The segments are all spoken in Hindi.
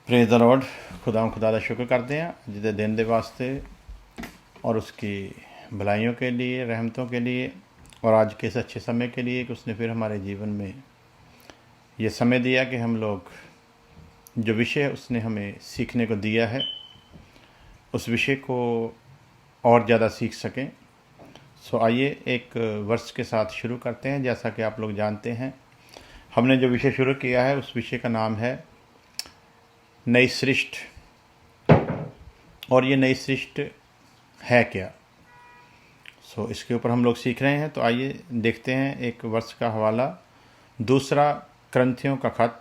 Praise the Lord. खुदा दा शुक्र करते हैं अज दे दिन दे वास्ते और उसकी भलाइयों के लिए, रहमतों के लिए और आज के इस अच्छे समय के लिए कि उसने फिर हमारे जीवन में ये समय दिया कि हम लोग जो विषय उसने हमें सीखने को दिया है उस विषय को और ज़्यादा सीख सकें। सो आइए एक वर्ष के साथ शुरू करते हैं। जैसा कि आप लोग जानते हैं, हमने जो विषय शुरू किया है उस विषय का नाम है नई सृष्टि। और ये नई सृष्टि है क्या? इसके ऊपर हम लोग सीख रहे हैं। तो आइए देखते हैं एक वर्ष का हवाला, दूसरा क्रंथियों का खत,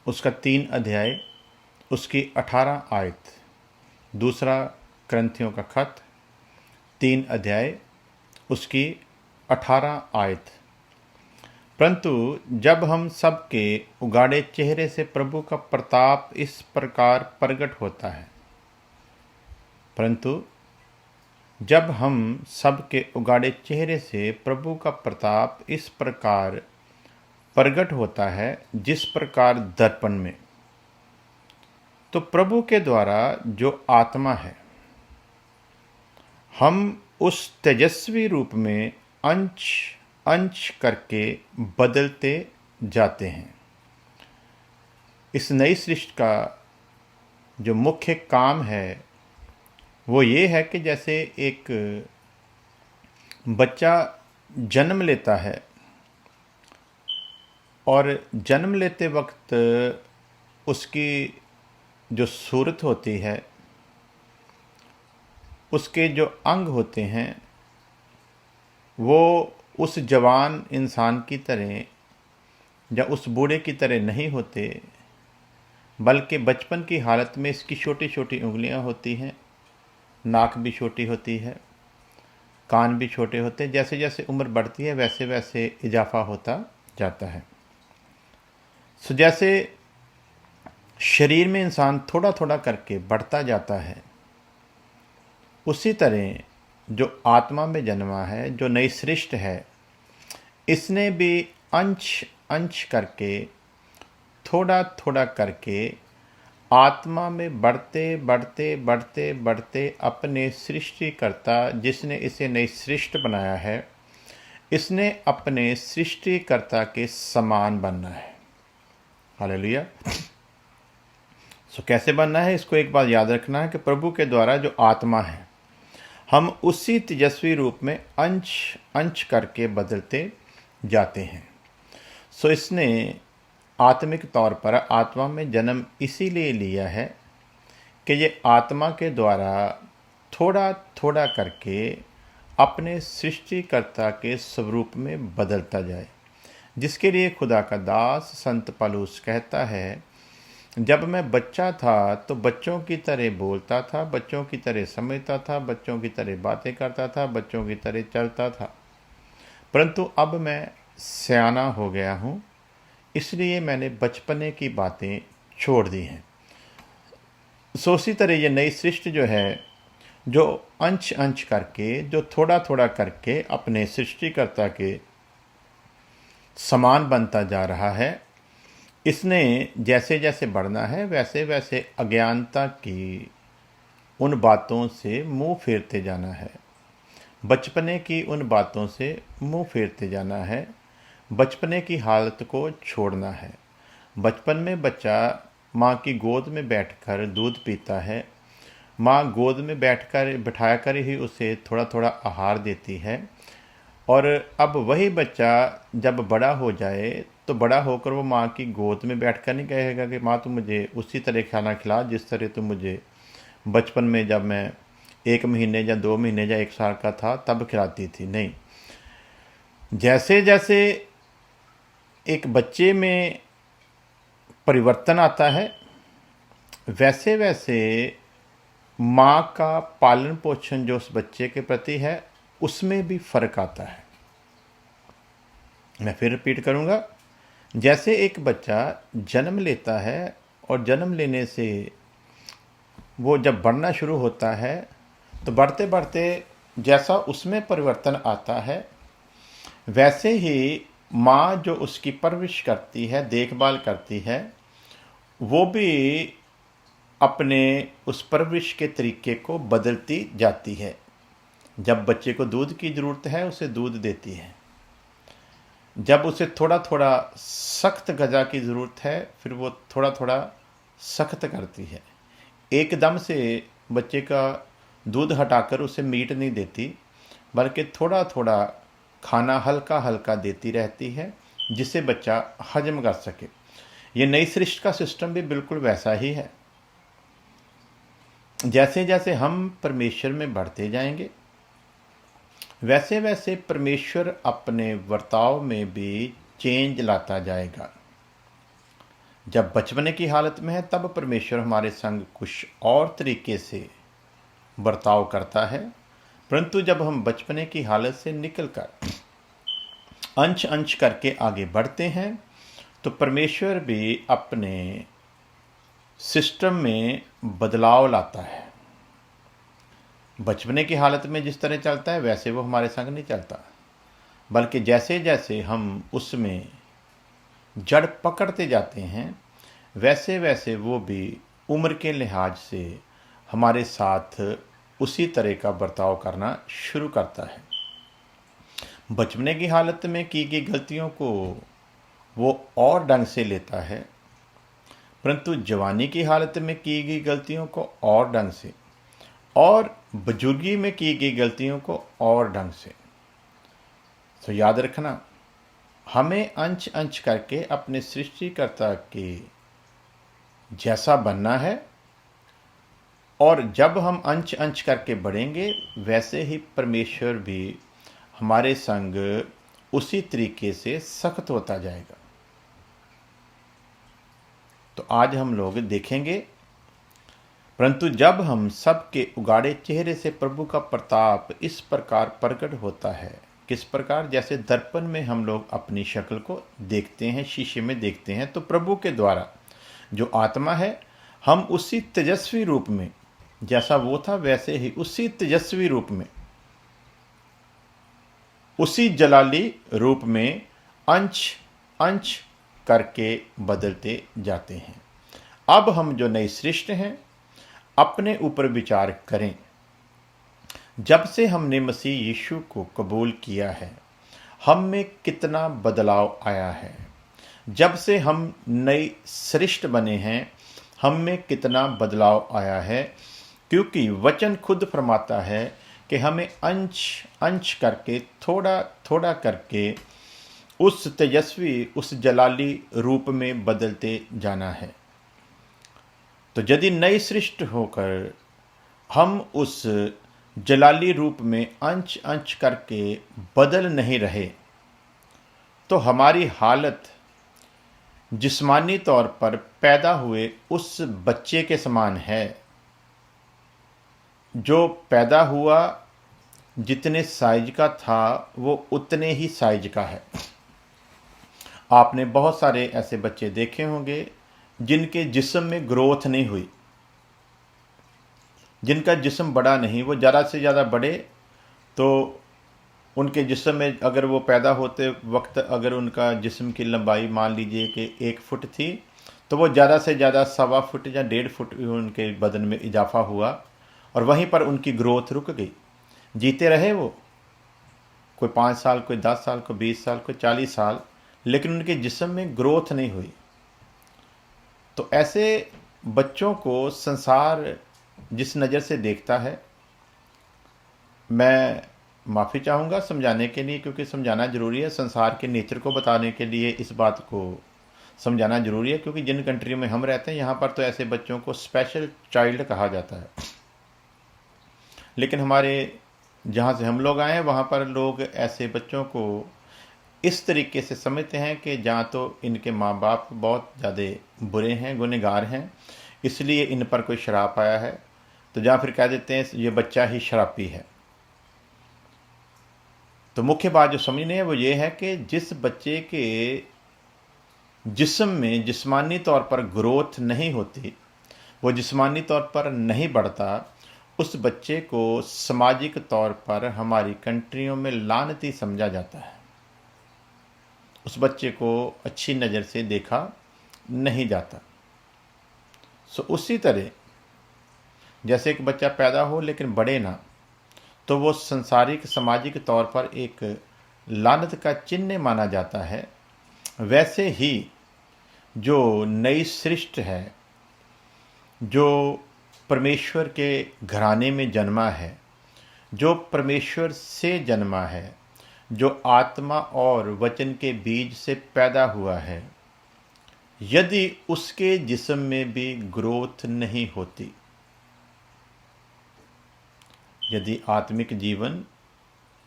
उसका 3 अध्याय, उसकी 18 आयत। दूसरा क्रंथियों का खत 3 अध्याय, उसकी 18 आयत। परंतु जब हम सबके उगाड़े चेहरे से प्रभु का प्रताप इस प्रकार प्रकट होता है, परंतु जब हम सबके उगाड़े चेहरे से प्रभु का प्रताप इस प्रकार प्रकट होता है जिस प्रकार दर्पण में, तो प्रभु के द्वारा जो आत्मा है, हम उस तेजस्वी रूप में अंश अंश करके बदलते जाते हैं। इस नई सृष्टि का जो मुख्य काम है वो ये है कि जैसे एक बच्चा जन्म लेता है और जन्म लेते वक्त उसकी जो सूरत होती है, उसके जो अंग होते हैं, वो उस जवान इंसान की तरह या उस बूढ़े की तरह नहीं होते, बल्कि बचपन की हालत में इसकी छोटी छोटी उंगलियां होती हैं, नाक भी छोटी होती है, कान भी छोटे होते हैं। जैसे जैसे उम्र बढ़ती है वैसे वैसे इजाफा होता जाता है। जैसे शरीर में इंसान थोड़ा थोड़ा करके बढ़ता जाता है, उसी तरह जो आत्मा में जन्मा है, जो नई सृष्टि है, इसने भी अंश अंश करके, थोड़ा थोड़ा करके आत्मा में बढ़ते बढ़ते बढ़ते बढ़ते अपने सृष्टिकर्ता, जिसने इसे नई सृष्टि बनाया है, इसने अपने सृष्टिकर्ता के समान बनना है। हालेलुया। कैसे बनना है? इसको एक बात याद रखना है कि प्रभु के द्वारा जो आत्मा है, हम उसी तेजस्वी रूप में अंश अंश करके बदलते जाते हैं। इसने आत्मिक तौर पर आत्मा में जन्म इसीलिए लिया है कि ये आत्मा के द्वारा थोड़ा थोड़ा करके अपने सृष्टिकर्ता के स्वरूप में बदलता जाए, जिसके लिए खुदा का दास संत पौलुस कहता है, जब मैं बच्चा था तो बच्चों की तरह बोलता था, बच्चों की तरह समझता था, बच्चों की तरह बातें करता था, बच्चों की तरह चलता था, परंतु अब मैं सयाना हो गया हूँ, इसलिए मैंने बचपने की बातें छोड़ दी हैं। उसी तरह ये नई सृष्टि जो है, जो अंश अंश करके, जो थोड़ा थोड़ा करके अपने सृष्टिकर्ता के समान बनता जा रहा है, इसने जैसे जैसे बढ़ना है वैसे वैसे अज्ञानता की उन बातों से मुंह फेरते जाना है, बचपने की उन बातों से मुंह फेरते जाना है, बचपने की हालत को छोड़ना है। बचपन में बच्चा माँ की गोद में बैठकर दूध पीता है, माँ गोद में बिठाकर ही उसे थोड़ा थोड़ा आहार देती है, और अब वही बच्चा जब बड़ा हो जाए तो बड़ा होकर वो माँ की गोद में बैठकर नहीं कहेगा कि माँ तुम मुझे उसी तरह खाना खिला जिस तरह तुम मुझे बचपन में, जब मैं 1 महीने या 2 महीने या 1 साल का था तब खिलाती थी। नहीं, जैसे जैसे एक बच्चे में परिवर्तन आता है वैसे वैसे माँ का पालन पोषण जो उस बच्चे के प्रति है उसमें भी फर्क आता है। मैं फिर रिपीट करूँगा, जैसे एक बच्चा जन्म लेता है और जन्म लेने से वो जब बढ़ना शुरू होता है तो बढ़ते बढ़ते जैसा उसमें परिवर्तन आता है, वैसे ही माँ जो उसकी परवरिश करती है, देखभाल करती है, वो भी अपने उस परवरिश के तरीके को बदलती जाती है। जब बच्चे को दूध की ज़रूरत है उसे दूध देती है, जब उसे थोड़ा थोड़ा सख्त ग़िज़ा की ज़रूरत है फिर वो थोड़ा थोड़ा सख्त करती है। एकदम से बच्चे का दूध हटाकर उसे मीट नहीं देती, बल्कि थोड़ा थोड़ा खाना हल्का हल्का देती रहती है जिसे बच्चा हजम कर सके। ये नई सृष्टि का सिस्टम भी बिल्कुल वैसा ही है। जैसे जैसे हम परमेश्वर में बढ़ते जाएंगे वैसे वैसे परमेश्वर अपने वर्ताव में भी चेंज लाता जाएगा। जब बचपने की हालत में है तब परमेश्वर हमारे संग कुछ और तरीके से बर्ताव करता है, परंतु जब हम बचपने की हालत से निकलकर अंश अंश करके आगे बढ़ते हैं तो परमेश्वर भी अपने सिस्टम में बदलाव लाता है। बचपने की हालत में जिस तरह चलता है वैसे वो हमारे संग नहीं चलता, बल्कि जैसे जैसे हम उसमें जड़ पकड़ते जाते हैं वैसे वैसे वो भी उम्र के लिहाज से हमारे साथ उसी तरह का बर्ताव करना शुरू करता है। बचपने की हालत में की गई गलतियों को वो और ढंग से लेता है, परंतु जवानी की हालत में की गई गलतियों को और ढंग से, और बुजुर्गी में की गई गलतियों को और ढंग से। तो याद रखना, हमें अंश अंश करके अपने सृष्टिकर्ता के जैसा बनना है, और जब हम अंश अंश करके बढ़ेंगे वैसे ही परमेश्वर भी हमारे संग उसी तरीके से सख्त होता जाएगा। तो आज हम लोग देखेंगे, परंतु जब हम सबके उगाड़े चेहरे से प्रभु का प्रताप इस प्रकार प्रकट होता है। किस प्रकार? जैसे दर्पण में हम लोग अपनी शक्ल को देखते हैं, शीशे में देखते हैं, तो प्रभु के द्वारा जो आत्मा है हम उसी तेजस्वी रूप में, जैसा वो था वैसे ही उसी तेजस्वी रूप में, उसी जलाली रूप में अंश अंश करके बदलते जाते हैं। अब हम जो नई सृष्टि हैं अपने ऊपर विचार करें। जब से हमने मसीह यीशु को कबूल किया है हम में कितना बदलाव आया है। जब से हम नई सृष्टि बने हैं हम में कितना बदलाव आया है, क्योंकि वचन खुद फरमाता है कि हमें अंश अंश करके थोड़ा थोड़ा करके उस तेजस्वी, उस जलाली रूप में बदलते जाना है। तो यदि नई सृष्टि होकर हम उस जलाली रूप में अंश अंश करके बदल नहीं रहे तो हमारी हालत जिस्मानी तौर पर पैदा हुए उस बच्चे के समान है जो पैदा हुआ, जितने साइज का था वो उतने ही साइज का है। आपने बहुत सारे ऐसे बच्चे देखे होंगे जिनके जिस्म में ग्रोथ नहीं हुई, जिनका जिस्म बड़ा नहीं, वो ज़्यादा से ज़्यादा बड़े तो उनके जिस्म में अगर वो पैदा होते वक्त अगर उनका जिस्म की लंबाई मान लीजिए कि 1 फुट थी तो वो ज़्यादा से ज़्यादा 1.25 फुट या 1.5 फुट उनके बदन में इजाफा हुआ और वहीं पर उनकी ग्रोथ रुक गई। जीते रहे वो, कोई 5 साल, कोई 10 साल, कोई 20 साल, कोई 40 साल, लेकिन उनके जिस्म में ग्रोथ नहीं हुई। तो ऐसे बच्चों को संसार जिस नज़र से देखता है, मैं माफ़ी चाहूँगा समझाने के लिए, क्योंकि समझाना ज़रूरी है। संसार के नेचर को बताने के लिए इस बात को समझाना ज़रूरी है, क्योंकि जिन कंट्री में हम रहते हैं यहाँ पर तो ऐसे बच्चों को स्पेशल चाइल्ड कहा जाता है। लेकिन हमारे जहाँ से हम लोग आए हैं वहाँ पर लोग ऐसे बच्चों को इस तरीके से समझते हैं कि जहाँ तो इनके माँ बाप बहुत ज़्यादा बुरे हैं, गुनहगार हैं, इसलिए इन पर कोई शराप आया है, तो जहाँ फिर कह देते हैं ये बच्चा ही शरापी है। तो मुख्य बात जो समझनी है वो ये है कि जिस बच्चे के जिस्म में जिस्मानी तौर पर ग्रोथ नहीं होती, वो जिस्मानी तौर पर नहीं बढ़ता, उस बच्चे को सामाजिक तौर पर हमारी कंट्रियों में लानती समझा जाता है। उस बच्चे को अच्छी नज़र से देखा नहीं जाता। सो उसी तरह जैसे एक बच्चा पैदा हो लेकिन बढ़े ना, तो वो संसारिक सामाजिक तौर पर एक लानत का चिन्ह माना जाता है। वैसे ही जो नई सृष्टि है, जो परमेश्वर के घराने में जन्मा है, जो परमेश्वर से जन्मा है, जो आत्मा और वचन के बीज से पैदा हुआ है, यदि उसके जिस्म में भी ग्रोथ नहीं होती, यदि आत्मिक जीवन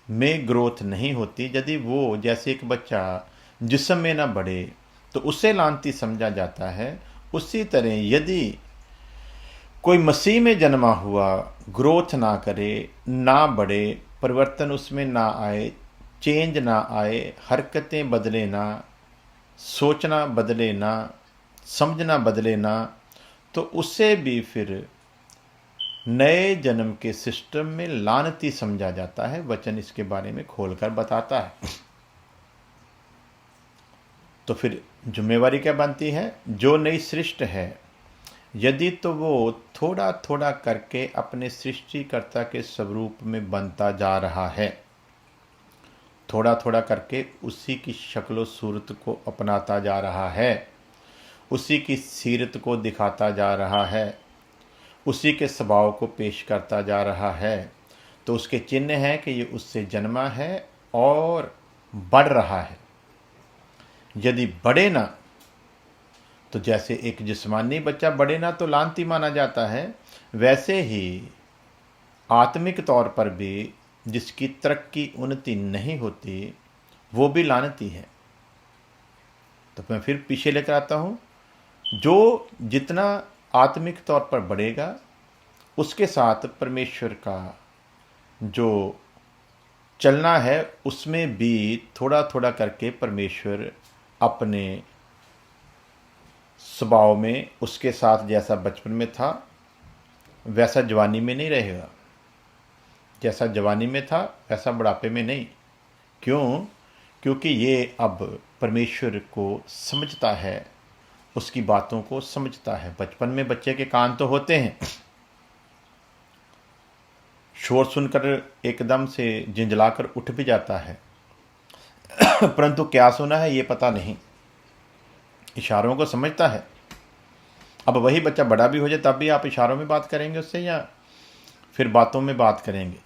में ग्रोथ नहीं होती, यदि वो जैसे एक बच्चा जिस्म में ना बढ़े तो उसे लानती समझा जाता है। उसी तरह यदि कोई मसीह में जन्मा हुआ ग्रोथ ना करे, ना बढ़े, परिवर्तन उसमें ना आए, चेंज ना आए, हरकतें बदले ना, सोचना बदले ना, समझना बदले ना, तो उसे भी फिर नए जन्म के सिस्टम में लानती समझा जाता है। वचन इसके बारे में खोलकर बताता है। तो फिर जिम्मेवारी क्या बनती है? जो नई सृष्टि है, यदि तो वो थोड़ा थोड़ा करके अपने सृष्टिकर्ता के स्वरूप में बनता जा रहा है, थोड़ा थोड़ा करके उसी की शक्ल सूरत को अपनाता जा रहा है, उसी की सीरत को दिखाता जा रहा है, उसी के स्वभाव को पेश करता जा रहा है, तो उसके चिन्ह है कि ये उससे जन्मा है और बढ़ रहा है। यदि बढ़े ना, तो जैसे एक जिस्मानी बच्चा बढ़े ना तो लानती माना जाता है, वैसे ही आत्मिक तौर पर भी जिसकी तरक्की उन्नति नहीं होती वो भी लानती है। तो मैं फिर पीछे लेकर आता हूँ। जो जितना आत्मिक तौर पर बढ़ेगा, उसके साथ परमेश्वर का जो चलना है उसमें भी थोड़ा थोड़ा करके परमेश्वर अपने स्वभाव में उसके साथ जैसा बचपन में था वैसा जवानी में नहीं रहेगा। जैसा जवानी में था वैसा बुढ़ापे में नहीं। क्यों? क्योंकि ये अब परमेश्वर को समझता है, उसकी बातों को समझता है। बचपन में बच्चे के कान तो होते हैं, शोर सुनकर एकदम से झिंझलाकर उठ भी जाता है, परंतु क्या सुना है ये पता नहीं। इशारों को समझता है। अब वही बच्चा बड़ा भी हो जाए तब भी आप इशारों में बात करेंगे उससे या फिर बातों में बात करेंगे?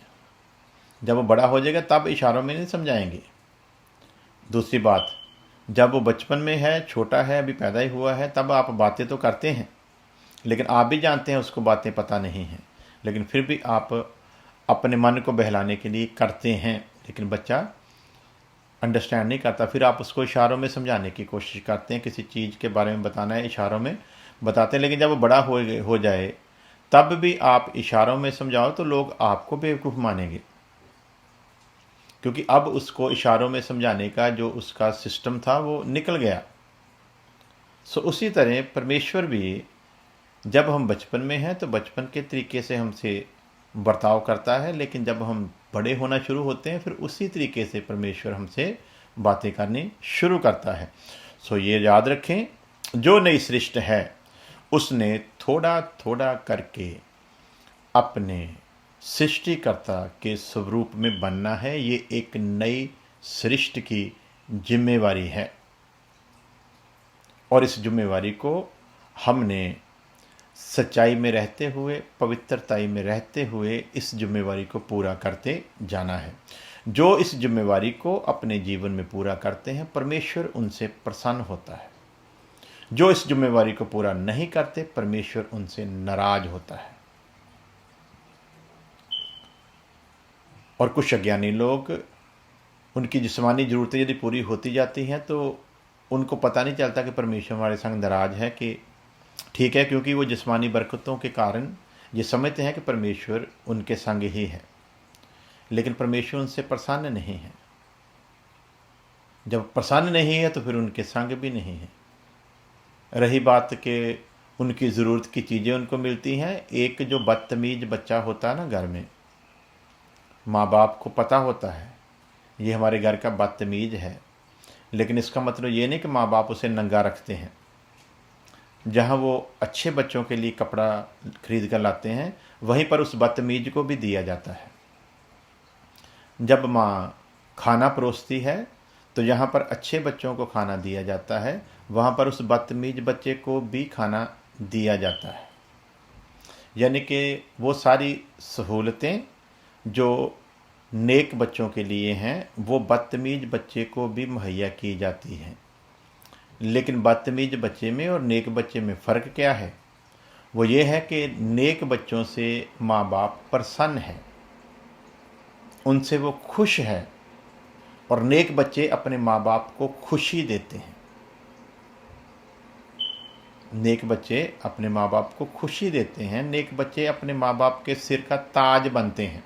जब वो बड़ा हो जाएगा तब इशारों में नहीं समझाएंगे। दूसरी बात, जब वो बचपन में है, छोटा है, अभी पैदा ही हुआ है, तब आप बातें तो करते हैं, लेकिन आप भी जानते हैं उसको बातें पता नहीं हैं, लेकिन फिर भी आप अपने मन को बहलाने के लिए करते हैं। लेकिन बच्चा अंडरस्टैंड नहीं करता, फिर आप उसको इशारों में समझाने की कोशिश करते हैं, किसी चीज़ के बारे में बताना है, इशारों में बताते हैं। लेकिन जब वो बड़ा हो जाए तब भी आप इशारों में समझाओ तो लोग आपको बेवकूफ़ मानेंगे, क्योंकि अब उसको इशारों में समझाने का जो उसका सिस्टम था वो निकल गया। सो उसी तरह परमेश्वर भी जब हम बचपन में हैं तो बचपन के तरीके से हमसे बर्ताव करता है, लेकिन जब हम बड़े होना शुरू होते हैं फिर उसी तरीके से परमेश्वर हमसे बातें करनी शुरू करता है। सो ये याद रखें, जो नई सृष्टि है उसने थोड़ा थोड़ा करके अपने सृष्टिकर्ता के स्वरूप में बनना है। ये एक नई सृष्टि की जिम्मेवारी है और इस जिम्मेवारी को हमने सच्चाई में रहते हुए, पवित्रताई में रहते हुए इस जिम्मेवारी को पूरा करते जाना है। जो इस जिम्मेवारी को अपने जीवन में पूरा करते हैं परमेश्वर उनसे प्रसन्न होता है। जो इस जिम्मेवारी को पूरा नहीं करते परमेश्वर उनसे नाराज होता है। और कुछ अज्ञानी लोग, उनकी जिस्मानी ज़रूरतें यदि पूरी होती जाती हैं तो उनको पता नहीं चलता कि परमेश्वर हमारे संग नाराज है कि ठीक है, क्योंकि वो जिस्मानी बरकतों के कारण ये समझते हैं कि परमेश्वर उनके संग ही है, लेकिन परमेश्वर उनसे प्रसन्न नहीं है। जब प्रसन्न नहीं है तो फिर उनके संग भी नहीं है। रही बात कि उनकी ज़रूरत की चीज़ें उनको मिलती हैं, एक जो बदतमीज बच्चा होता है ना घर में, माँ बाप को पता होता है ये हमारे घर का बदतमीज है, लेकिन इसका मतलब ये नहीं कि माँ बाप उसे नंगा रखते हैं। जहाँ वो अच्छे बच्चों के लिए कपड़ा खरीद कर लाते हैं, वहीं पर उस बदतमीज को भी दिया जाता है। जब माँ खाना परोसती है तो जहाँ पर अच्छे बच्चों को खाना दिया जाता है, वहाँ पर उस बदतमीज बच्चे को भी खाना दिया जाता है। यानी कि वो सारी सहूलतें जो नेक बच्चों के लिए हैं, वो बदतमीज बच्चे को भी मुहैया की जाती हैं। लेकिन बदतमीज बच्चे में और नेक बच्चे में फ़र्क क्या है? वो ये है कि नेक बच्चों से माँ बाप प्रसन्न है, उनसे वो खुश है, और नेक बच्चे अपने माँ बाप को खुशी देते हैं। नेक बच्चे अपने माँ बाप को खुशी देते हैं, नेक बच्चे अपने माँ बाप के सिर का ताज बनते हैं।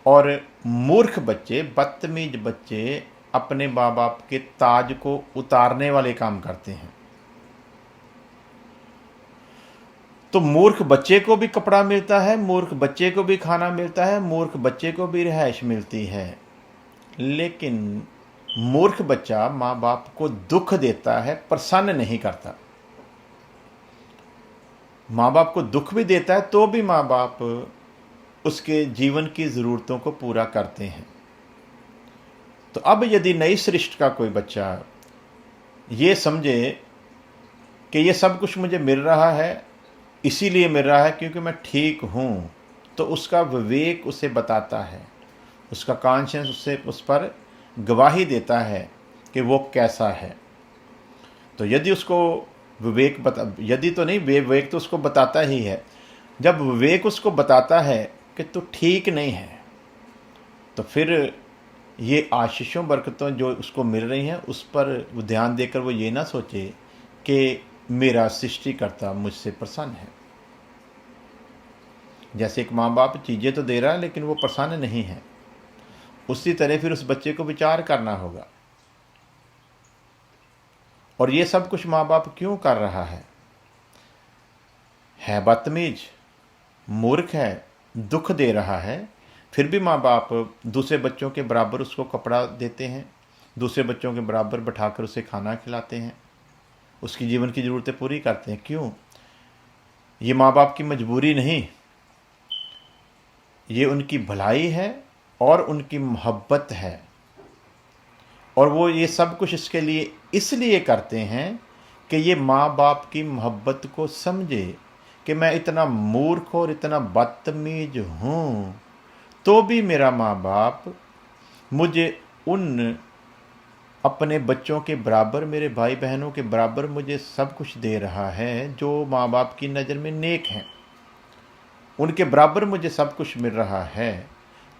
और मूर्ख बच्चे, बदतमीज बच्चे अपने माँ बाप के ताज को उतारने वाले काम करते हैं। तो मूर्ख बच्चे को भी कपड़ा मिलता है, मूर्ख बच्चे को भी खाना मिलता है, मूर्ख बच्चे को भी रिहाइश मिलती है, लेकिन मूर्ख बच्चा माँ बाप को दुख देता है, प्रसन्न नहीं करता। माँ बाप को दुख भी देता है तो भी माँ बाप उसके जीवन की ज़रूरतों को पूरा करते हैं। तो अब यदि नई सृष्टि का कोई बच्चा ये समझे कि ये सब कुछ मुझे मिल रहा है, इसीलिए मिल रहा है क्योंकि मैं ठीक हूँ, तो उसका विवेक उसे बताता है, उसका कॉन्शियस उससे उस पर गवाही देता है कि वो कैसा है। तो यदि उसको विवेक यदि तो नहीं, विवेक तो उसको बताता ही है। जब विवेक उसको बताता है कि तू ठीक नहीं है, तो फिर ये आशीषों बरकतों जो उसको मिल रही हैं उस पर वो ध्यान देकर वो ये ना सोचे कि मेरा सृष्टिकर्ता मुझसे प्रसन्न है। जैसे एक माँ बाप चीज़ें तो दे रहा है लेकिन वो प्रसन्न नहीं है, उसी तरह फिर उस बच्चे को विचार करना होगा, और ये सब कुछ माँ बाप क्यों कर रहा है बदतमीज, मूर्ख है, दुख दे रहा है, फिर भी माँ बाप दूसरे बच्चों के बराबर उसको कपड़ा देते हैं, दूसरे बच्चों के बराबर बैठाकर उसे खाना खिलाते हैं, उसकी जीवन की ज़रूरतें पूरी करते हैं। क्यों? ये माँ बाप की मजबूरी नहीं, ये उनकी भलाई है और उनकी मोहब्बत है। और वो ये सब कुछ इसके लिए इसलिए करते हैं कि ये माँ बाप की मोहब्बत को समझे कि मैं इतना मूर्ख और इतना बदतमीज हूँ, तो भी मेरा माँ बाप मुझे उन अपने बच्चों के बराबर, मेरे भाई बहनों के बराबर मुझे सब कुछ दे रहा है जो माँ बाप की नज़र में नेक हैं, उनके बराबर मुझे सब कुछ मिल रहा है।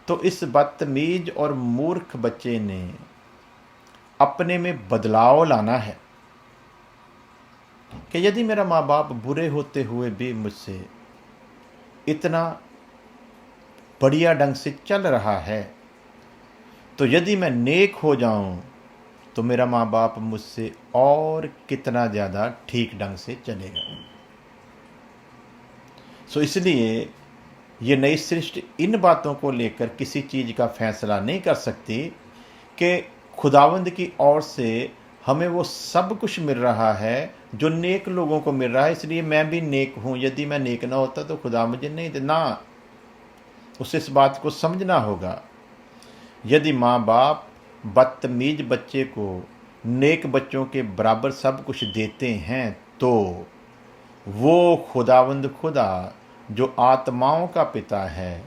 तो इस बदतमीज और मूर्ख बच्चे ने अपने में बदलाव लाना है कि यदि मेरा माँ बाप बुरे होते हुए भी मुझसे इतना बढ़िया ढंग से चल रहा है, तो यदि मैं नेक हो जाऊं तो मेरा माँ बाप मुझसे और कितना ज़्यादा ठीक ढंग से चलेगा। सो इसलिए ये नई सृष्टि इन बातों को लेकर किसी चीज़ का फैसला नहीं कर सकती कि खुदावंद की ओर से हमें वो सब कुछ मिल रहा है जो नेक लोगों को मिल रहा है, इसलिए मैं भी नेक हूँ। यदि मैं नेक ना होता तो खुदा मुझे नहीं देना। उसे इस बात को समझना होगा। यदि माँ बाप बदतमीज बच्चे को नेक बच्चों के बराबर सब कुछ देते हैं, तो वो खुदावंद खुदा जो आत्माओं का पिता है,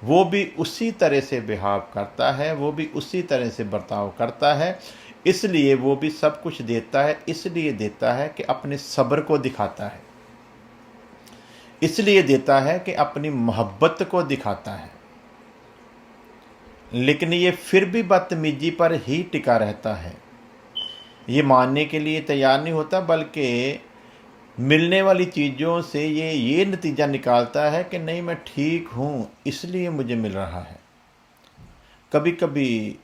वो भी उसी तरह से बिहेव करता है, वो भी उसी तरह से बर्ताव करता है। इसलिए वो भी सब कुछ देता है, इसलिए देता है कि अपने सब्र को दिखाता है, इसलिए देता है कि अपनी मोहब्बत को दिखाता है। लेकिन ये फिर भी बदतमीजी पर ही टिका रहता है, ये मानने के लिए तैयार नहीं होता, बल्कि मिलने वाली चीज़ों से ये नतीजा निकालता है कि नहीं, मैं ठीक हूँ इसलिए मुझे मिल रहा है। कभी कभी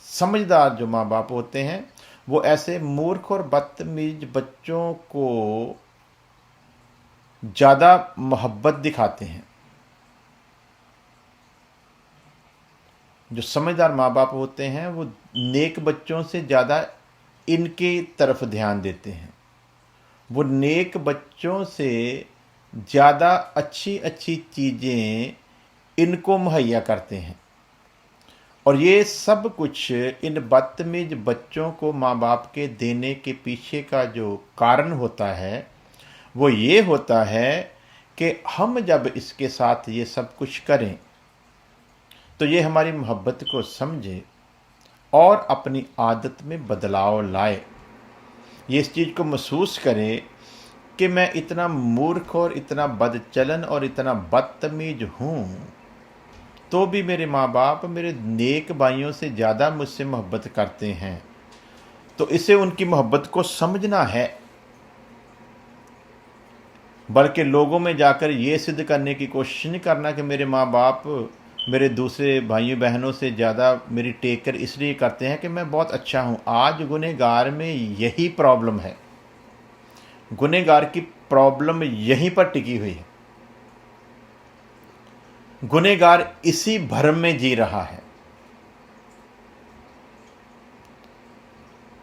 समझदार जो माँ बाप होते हैं वो ऐसे मूर्ख और बदतमीज बच्चों को ज़्यादा मोहब्बत दिखाते हैं। जो समझदार माँ बाप होते हैं वो नेक बच्चों से ज़्यादा इनकी तरफ ध्यान देते हैं। वो नेक बच्चों से ज़्यादा अच्छी अच्छी चीज़ें इनको मुहैया करते हैं। और ये सब कुछ इन बदतमीज बच्चों को माँ बाप के देने के पीछे का जो कारण होता है वो ये होता है कि हम जब इसके साथ ये सब कुछ करें तो ये हमारी मोहब्बत को समझे और अपनी आदत में बदलाव लाए। ये इस चीज़ को महसूस करे कि मैं इतना मूर्ख और इतना बदचलन और इतना बदतमीज हूँ, तो भी मेरे माँ बाप मेरे नेक भाइयों से ज़्यादा मुझसे मोहब्बत करते हैं। तो इसे उनकी मोहब्बत को समझना है, बल्कि लोगों में जाकर ये सिद्ध करने की कोशिश नहीं करना कि मेरे माँ बाप मेरे दूसरे भाइयों बहनों से ज़्यादा मेरी टेक केयर इसलिए करते हैं कि मैं बहुत अच्छा हूँ। आज गुनहगार में यही प्रॉब्लम है, गुनहगार की प्रॉब्लम यहीं पर टिकी हुई है। गुनहगार इसी भ्रम में जी रहा है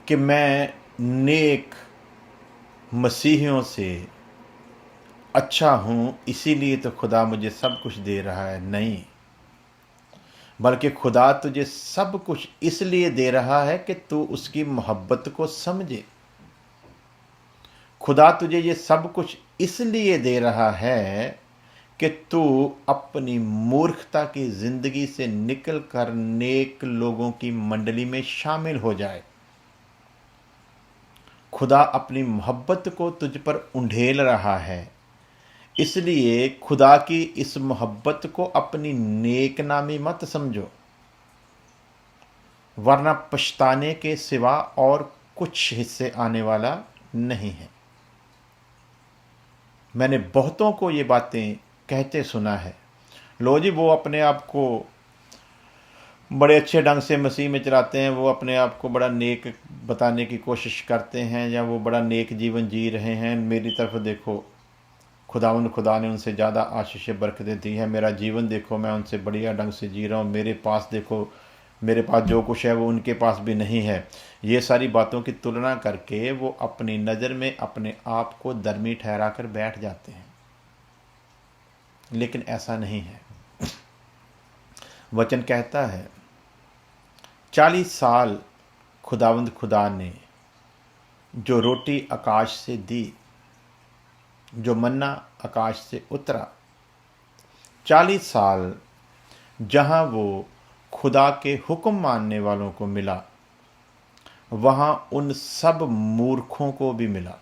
कि मैं नेक मसीहियों से अच्छा हूँ इसीलिए तो खुदा मुझे सब कुछ दे रहा है। नहीं, बल्कि खुदा तुझे सब कुछ इसलिए दे रहा है कि तू उसकी मोहब्बत को समझे। खुदा तुझे ये सब कुछ इसलिए दे रहा है कि तू अपनी मूर्खता की जिंदगी से निकल कर नेक लोगों की मंडली में शामिल हो जाए। खुदा अपनी मोहब्बत को तुझ पर उंडेल रहा है, इसलिए खुदा की इस मोहब्बत को अपनी नेक नामी मत समझो, वरना पछताने के सिवा और कुछ हिस्से आने वाला नहीं है। मैंने बहुतों को ये बातें कहते सुना है, लो जी वो अपने आप को बड़े अच्छे ढंग से मसीह में चलाते हैं, वो अपने आप को बड़ा नेक बताने की कोशिश करते हैं या वो बड़ा नेक जीवन जी रहे हैं। मेरी तरफ देखो, खुदा ने उनसे ज़्यादा आशीष बरकतें दी हैं। मेरा जीवन देखो, मैं उनसे बढ़िया ढंग से जी रहा हूँ। मेरे पास देखो, मेरे पास जो कुछ है वो उनके पास भी नहीं है। ये सारी बातों की तुलना करके वो अपनी नज़र में अपने आप को धर्मी ठहरा कर बैठ जाते हैं, लेकिन ऐसा नहीं है। वचन कहता है 40 साल खुदावंद खुदा ने जो रोटी आकाश से दी, जो मन्ना आकाश से उतरा, 40 साल जहाँ वो खुदा के हुक्म मानने वालों को मिला, वहाँ उन सब मूर्खों को भी मिला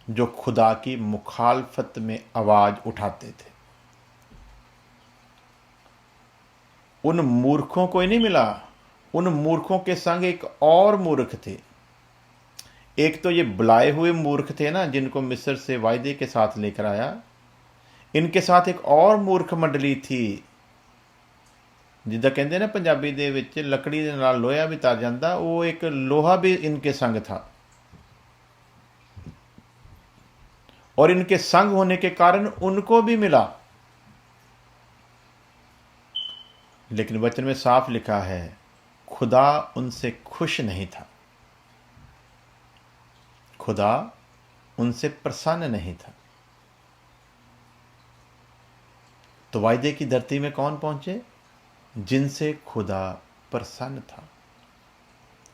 जो खुदा की मुखालफत में आवाज़ उठाते थे। उन मूर्खों को ही नहीं मिला, उन मूर्खों के संग एक और मूर्ख थे। एक तो ये बुलाए हुए मूर्ख थे ना, जिनको मिस्र से वायदे के साथ लेकर आया। इनके साथ एक और मूर्ख मंडली थी, जिद्दां कहते ना पंजाबी दे विच लकड़ी दे नाल लोहा भी तर जांदा, वो एक लोहा भी इनके संग था। और इनके संग होने के कारण उनको भी मिला। लेकिन वचन में साफ लिखा है खुदा उनसे खुश नहीं था, खुदा उनसे प्रसन्न नहीं था। तो वायदे की धरती में कौन पहुंचे? जिनसे खुदा प्रसन्न था।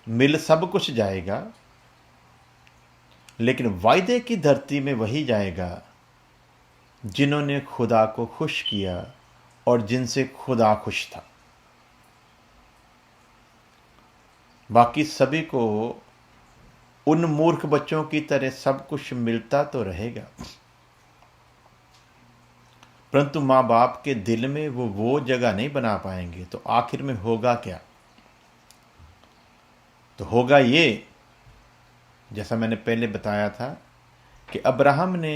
मिल सब कुछ जाएगा, लेकिन वायदे की धरती में वही जाएगा जिन्होंने खुदा को खुश किया और जिनसे खुदा खुश था। बाकी सभी को उन मूर्ख बच्चों की तरह सब कुछ मिलता तो रहेगा, परंतु माँ बाप के दिल में वो जगह नहीं बना पाएंगे। तो आखिर में होगा क्या? तो होगा ये, जैसा मैंने पहले बताया था कि अब्राहम ने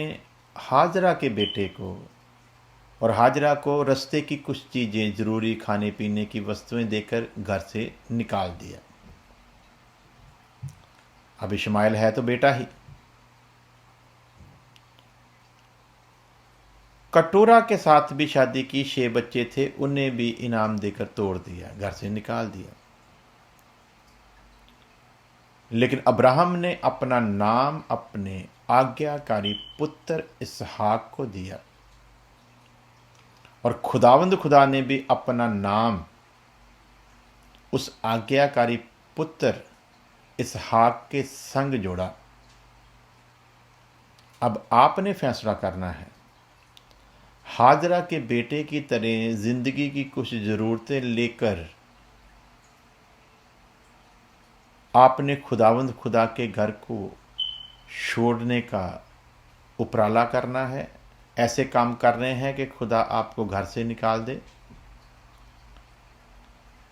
हाजरा के बेटे को और हाजरा को रास्ते की कुछ चीज़ें, ज़रूरी खाने पीने की वस्तुएं देकर घर से निकाल दिया। अब इश्माइल है तो बेटा ही। कटोरा के साथ भी शादी की, 6 बच्चे थे, उन्हें भी इनाम देकर तोड़ दिया, घर से निकाल दिया। लेकिन अब्राहम ने अपना नाम अपने आज्ञाकारी पुत्र इसहाक को दिया, और खुदावंद खुदा ने भी अपना नाम उस आज्ञाकारी पुत्र इसहाक के संग जोड़ा। अब आपने फैसला करना है। हाजरा के बेटे की तरह जिंदगी की कुछ जरूरतें लेकर आपने खुदावंद खुदा के घर को छोड़ने का उपराला करना है, ऐसे काम करने हैं कि खुदा आपको घर से निकाल दे,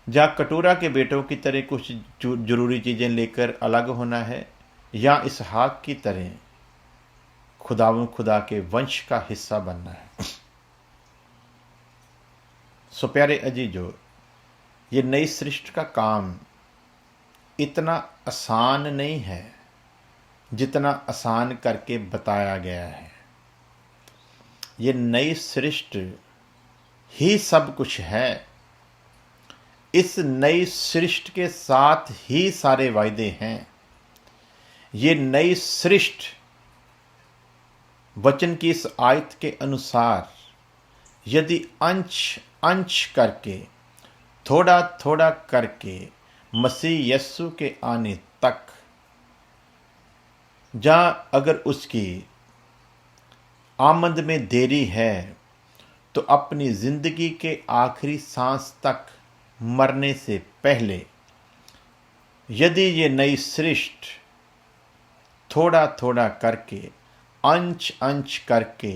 या कटोरा के बेटों की तरह कुछ जरूरी चीजें लेकर अलग होना है, या इसहाक की तरह खुदावंद खुदा के वंश का हिस्सा बनना है। सो प्यारे अजीजो, ये नई सृष्टि का काम इतना आसान नहीं है जितना आसान करके बताया गया है। ये नई सृष्टि ही सब कुछ है। इस नई सृष्टि के साथ ही सारे वायदे हैं। ये नई सृष्टि वचन की इस आयत के अनुसार यदि अंश अंश करके, थोड़ा थोड़ा करके मसीह यस्सु के आने तक, जहां अगर उसकी आमद में देरी है तो अपनी जिंदगी के आखिरी सांस तक मरने से पहले यदि ये नई सृष्टि थोड़ा थोड़ा करके, अंश अंश करके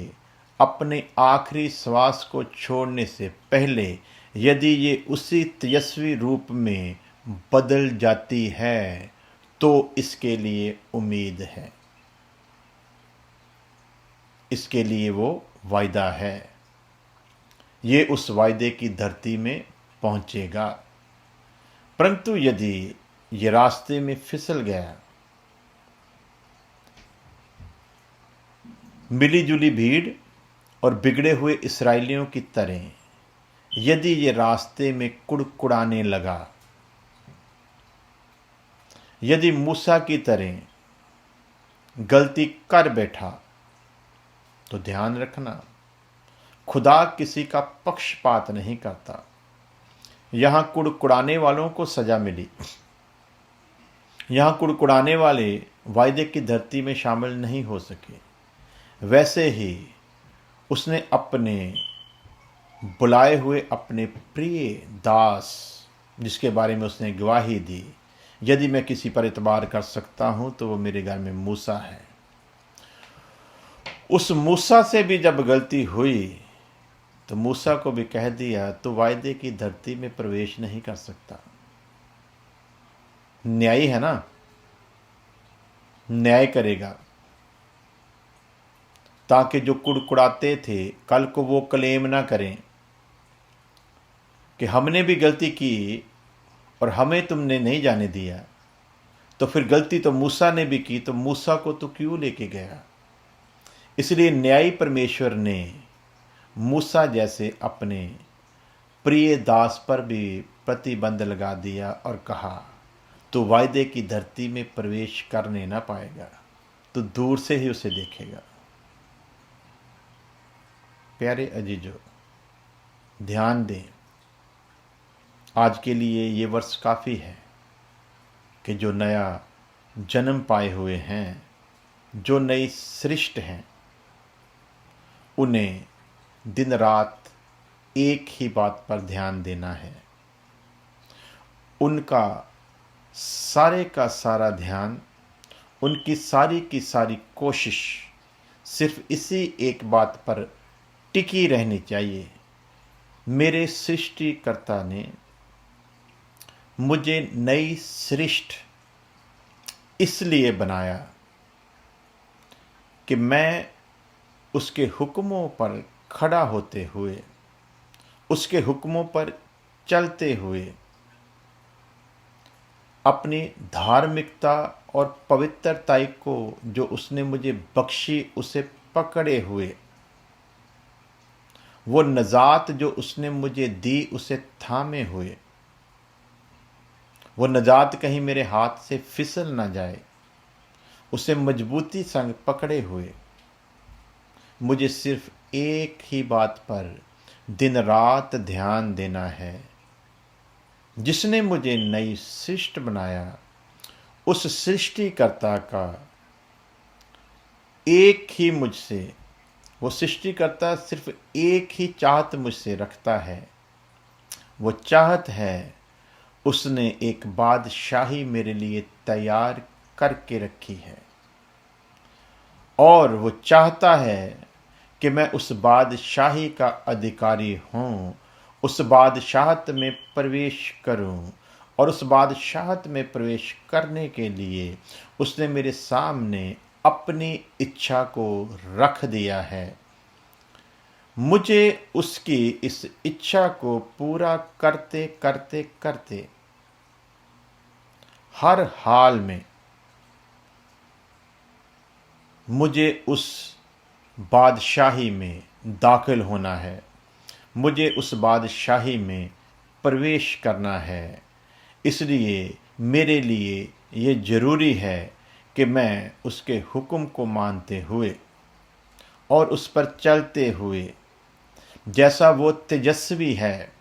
अपने आखिरी श्वास को छोड़ने से पहले यदि ये उसी तेजस्वी रूप में बदल जाती है तो इसके लिए उम्मीद है, इसके लिए वो वायदा है। ये उस वायदे की धरती में पहुंचेगा। परंतु यदि ये रास्ते में फिसल गया, मिली जुली भीड़ और बिगड़े हुए इस्राएलियों की तरह यदि ये रास्ते में कुड़कुड़ाने लगा, यदि मूसा की तरह गलती कर बैठा, तो ध्यान रखना, खुदा किसी का पक्षपात नहीं करता। यहां कुड़कुड़ाने वालों को सजा मिली। यहां कुड़कुड़ाने वाले वायदे की धरती में शामिल नहीं हो सके। वैसे ही उसने अपने बुलाए हुए अपने प्रिय दास, जिसके बारे में उसने गवाही दी, यदि मैं किसी पर इतबार कर सकता हूं तो वो मेरे घर में मूसा है। उस मूसा से भी जब गलती हुई तो मूसा को भी कह दिया तो वायदे की धरती में प्रवेश नहीं कर सकता। न्यायी है ना, न्याय करेगा, ताकि जो कुड़कुड़ाते थे कल को वो क्लेम ना करें कि हमने भी गलती की और हमें तुमने नहीं जाने दिया, तो फिर गलती तो मूसा ने भी की, तो मूसा को तो क्यों लेके गया। इसलिए न्यायी परमेश्वर ने मूसा जैसे अपने प्रिय दास पर भी प्रतिबंध लगा दिया और कहा तो वायदे की धरती में प्रवेश करने ना पाएगा, तो दूर से ही उसे देखेगा। प्यारे अजीजो, ध्यान दें, आज के लिए ये वर्ष काफ़ी है कि जो नया जन्म पाए हुए हैं, जो नई सृष्टि हैं, उन्हें दिन रात एक ही बात पर ध्यान देना है। उनका सारे का सारा ध्यान, उनकी सारी की सारी कोशिश सिर्फ इसी एक बात पर टिकी रहनी चाहिए, मेरे सृष्टिकर्ता ने मुझे नई सृष्टि इसलिए बनाया कि मैं उसके हुक्मों पर खड़ा होते हुए, उसके हुक्मों पर चलते हुए, अपनी धार्मिकता और पवित्रताई को जो उसने मुझे बख्शी उसे पकड़े हुए, वो नजात जो उसने मुझे दी उसे थामे हुए, वो नजात कहीं मेरे हाथ से फिसल ना जाए, उसे मजबूती संग पकड़े हुए मुझे सिर्फ एक ही बात पर दिन रात ध्यान देना है। जिसने मुझे नई सृष्टि बनाया, उस सृष्टिकर्ता का एक ही मुझसे, वो सृष्टिकर्ता सिर्फ एक ही चाहत मुझसे रखता है। वो चाहत है, उसने एक बादशाही मेरे लिए तैयार करके रखी है, और वो चाहता है कि मैं उस बादशाही का अधिकारी हूँ, उस बादशाहत में प्रवेश करूँ। और उस बादशाहत में प्रवेश करने के लिए उसने मेरे सामने अपनी इच्छा को रख दिया है। मुझे उसकी इस इच्छा को पूरा करते करते करते हर हाल में मुझे उस बादशाही में दाखिल होना है, मुझे उस बादशाही में प्रवेश करना है। इसलिए मेरे लिए ये ज़रूरी है कि मैं उसके हुक्म को मानते हुए और उस पर चलते हुए, जैसा वो तेजस्वी है,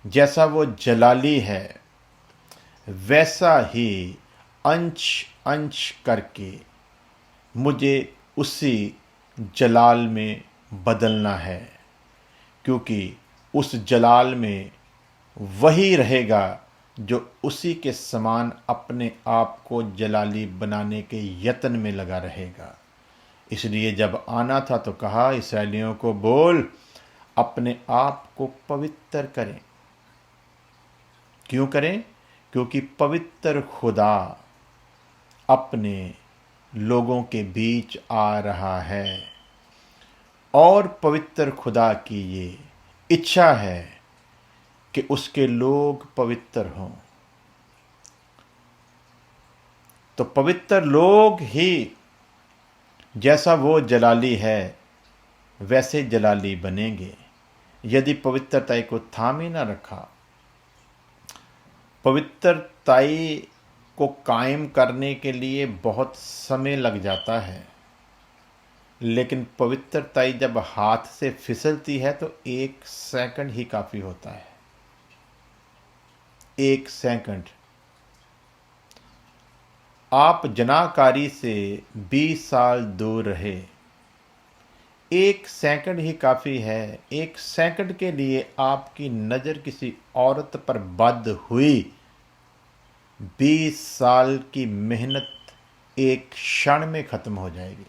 जैसा वो जलाली है, वैसा ही अंश अंश करके मुझे उसी जलाल में बदलना है, क्योंकि उस जलाल में वही रहेगा जो उसी के समान अपने आप को जलाली बनाने के यत्न में लगा रहेगा। इसलिए जब आना था तो कहा इस्राएलियों को, बोल अपने आप को पवित्र करें। क्यों करें? क्योंकि पवित्र खुदा अपने लोगों के बीच आ रहा है, और पवित्र खुदा की ये इच्छा है कि उसके लोग पवित्र हों। तो पवित्र लोग ही जैसा वो जलाली है वैसे जलाली बनेंगे। यदि पवित्रता को थाम ही ना रखा, पवित्रताई को कायम करने के लिए बहुत समय लग जाता है, लेकिन पवित्रताई जब हाथ से फिसलती है तो 1 सेकंड ही काफ़ी होता है। 1 सेकंड। आप जनाकारी से 20 साल दूर रहे, 1 सेकंड ही काफ़ी है। 1 सेकंड के लिए आपकी नज़र किसी औरत पर बद हुई, 20 साल की मेहनत एक क्षण में ख़त्म हो जाएगी।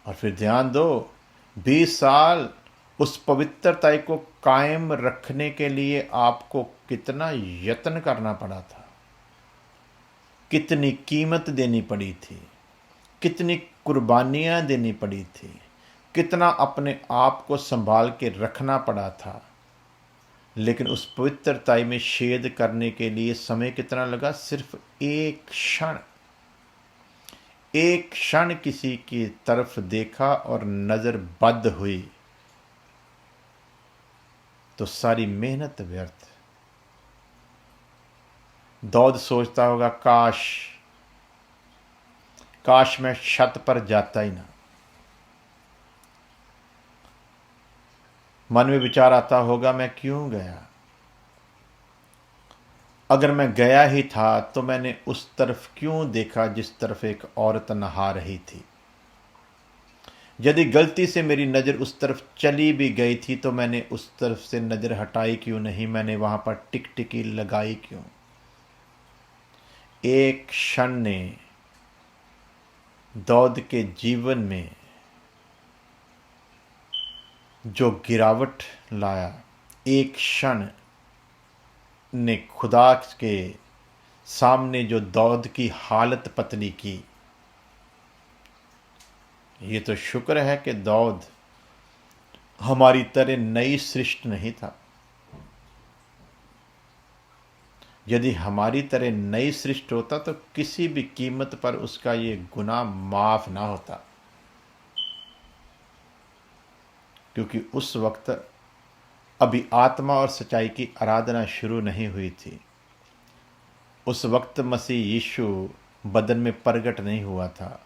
और फिर ध्यान दो, 20 साल उस पवित्रता को कायम रखने के लिए आपको कितना यत्न करना पड़ा था, कितनी कीमत देनी पड़ी थी, कितनी कुर्बानियाँ देनी पड़ी थी, कितना अपने आप को संभाल के रखना पड़ा था। लेकिन उस पवित्रताई में छेद करने के लिए समय कितना लगा? सिर्फ 1 क्षण। 1 क्षण किसी की तरफ देखा और नज़र बद हुई तो सारी मेहनत व्यर्थ। दाऊद सोचता होगा, काश मैं छत पर जाता ही ना। मन में विचार आता होगा, मैं क्यों गया? अगर मैं गया ही था तो मैंने उस तरफ क्यों देखा जिस तरफ एक औरत नहा रही थी? यदि गलती से मेरी नज़र उस तरफ चली भी गई थी तो मैंने उस तरफ से नज़र हटाई क्यों नहीं? मैंने वहां पर टिकटिकी लगाई क्यों? 1 क्षण ने दाऊद के जीवन में जो गिरावट लाया, 1 क्षण ने खुदा के सामने जो दाऊद की हालत पतली की। ये तो शुक्र है कि दाऊद हमारी तरह नई सृष्टि नहीं था। यदि हमारी तरह नई सृष्टि होता तो किसी भी कीमत पर उसका ये गुनाह माफ ना होता, क्योंकि उस वक्त अभी आत्मा और सच्चाई की आराधना शुरू नहीं हुई थी। उस वक्त मसीह यीशु बदन में प्रगट नहीं हुआ था।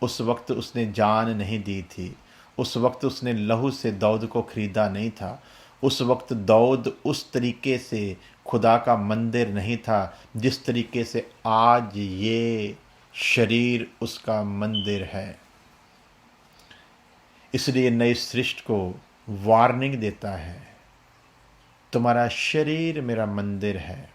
उस वक्त उसने जान नहीं दी थी। उस वक्त उसने लहू से दाऊद को खरीदा नहीं था। उस वक्त दाऊद उस तरीके से खुदा का मंदिर नहीं था जिस तरीके से आज ये शरीर उसका मंदिर है। इसलिए नई सृष्टि को वार्निंग देता है, तुम्हारा शरीर मेरा मंदिर है।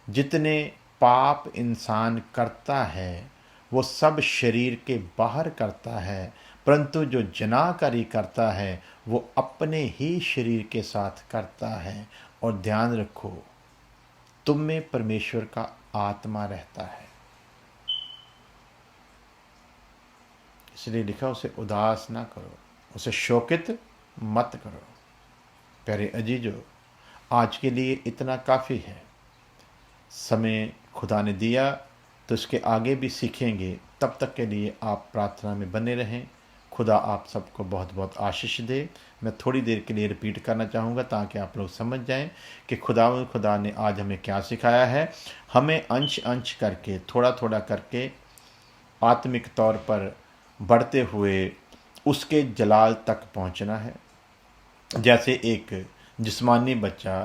जितने पाप इंसान करता है वो सब शरीर के बाहर करता है, परंतु जो जनाकारी करता है वो अपने ही शरीर के साथ करता है। और ध्यान रखो, तुम में परमेश्वर का आत्मा रहता है। इसलिए लिखा, उसे उदास ना करो, उसे शोकित मत करो। प्यारे अजीजों, आज के लिए इतना काफ़ी है। समय खुदा ने दिया तो इसके आगे भी सीखेंगे। तब तक के लिए आप प्रार्थना में बने रहें। खुदा आप सबको बहुत बहुत आशीष दे। मैं थोड़ी देर के लिए रिपीट करना चाहूँगा ताकि आप लोग समझ जाएं कि खुदा ने आज हमें क्या सिखाया है। हमें अंश अंश करके, थोड़ा थोड़ा करके आत्मिक तौर पर बढ़ते हुए उसके जलाल तक पहुँचना है। जैसे एक जिस्मानी बच्चा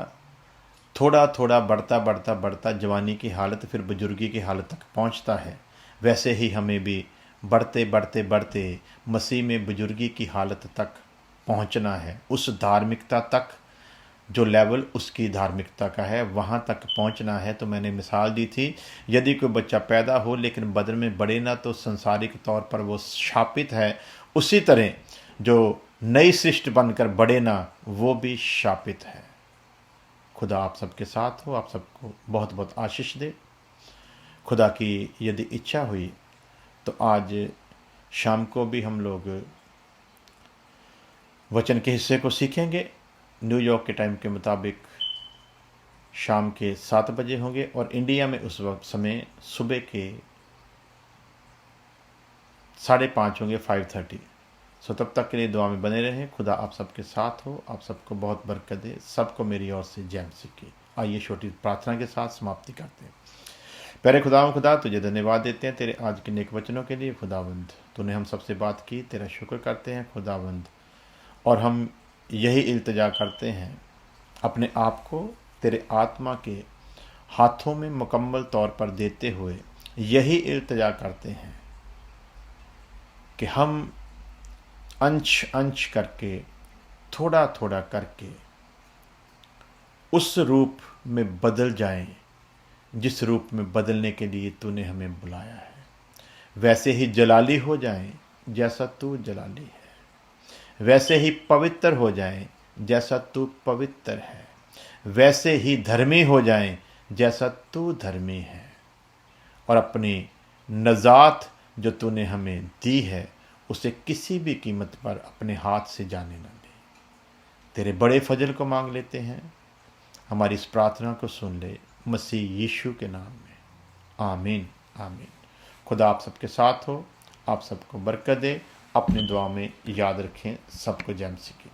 थोड़ा थोड़ा बढ़ता जवानी की हालत, फिर बुजुर्गी की हालत तक पहुंचता है, वैसे ही हमें भी बढ़ते मसीह में बुजुर्गी की हालत तक पहुंचना है। उस धार्मिकता तक जो लेवल उसकी धार्मिकता का है वहां तक पहुंचना है। तो मैंने मिसाल दी थी, यदि कोई बच्चा पैदा हो लेकिन बदन में बढ़े ना तो संसारिक तौर पर वो शापित है। उसी तरह जो नई सृष्टि बनकर बढ़े ना वो भी शापित है। खुदा आप सबके साथ हो, आप सबको बहुत बहुत आशीष दे। खुदा की यदि इच्छा हुई तो आज शाम को भी हम लोग वचन के हिस्से को सीखेंगे। न्यूयॉर्क के टाइम के मुताबिक शाम के 7 बजे होंगे और इंडिया में उस वक्त समय सुबह के 5:30 होंगे, 5:30। सो तब तक के लिए दुआ में बने रहें। खुदा आप सबके साथ हो, आप सबको बहुत बरकत दे। सबको मेरी ओर से जय मसीह की। आइए छोटी प्रार्थना के साथ समाप्ति करते हैं। प्यारे खुदा तुझे धन्यवाद देते हैं तेरे आज के नेक वचनों के लिए। खुदावंद, तूने हम सबसे बात की, तेरा शुक्र करते हैं खुदावंद। और हम यही इल्तिजा करते हैं, अपने आप को तेरे आत्मा के हाथों में मुकम्मल तौर पर देते हुए यही इल्तिजा करते हैं कि हम अंश अंश करके, थोड़ा थोड़ा करके उस रूप में बदल जाएं जिस रूप में बदलने के लिए तूने हमें बुलाया है। वैसे ही जलाली हो जाएं जैसा तू जलाली है। वैसे ही पवित्र हो जाएं जैसा तू पवित्र है। वैसे ही धर्मी हो जाएं जैसा तू धर्मी है। और अपनी नजात जो तूने हमें दी है उसे किसी भी कीमत पर अपने हाथ से जाने न दे। तेरे बड़े फजल को मांग लेते हैं। हमारी इस प्रार्थना को सुन ले मसीह यीशु के नाम में, आमीन आमीन। खुदा आप सबके साथ हो, आप सबको बरकत दे। अपनी दुआ में याद रखें। सबको जय मसीह की।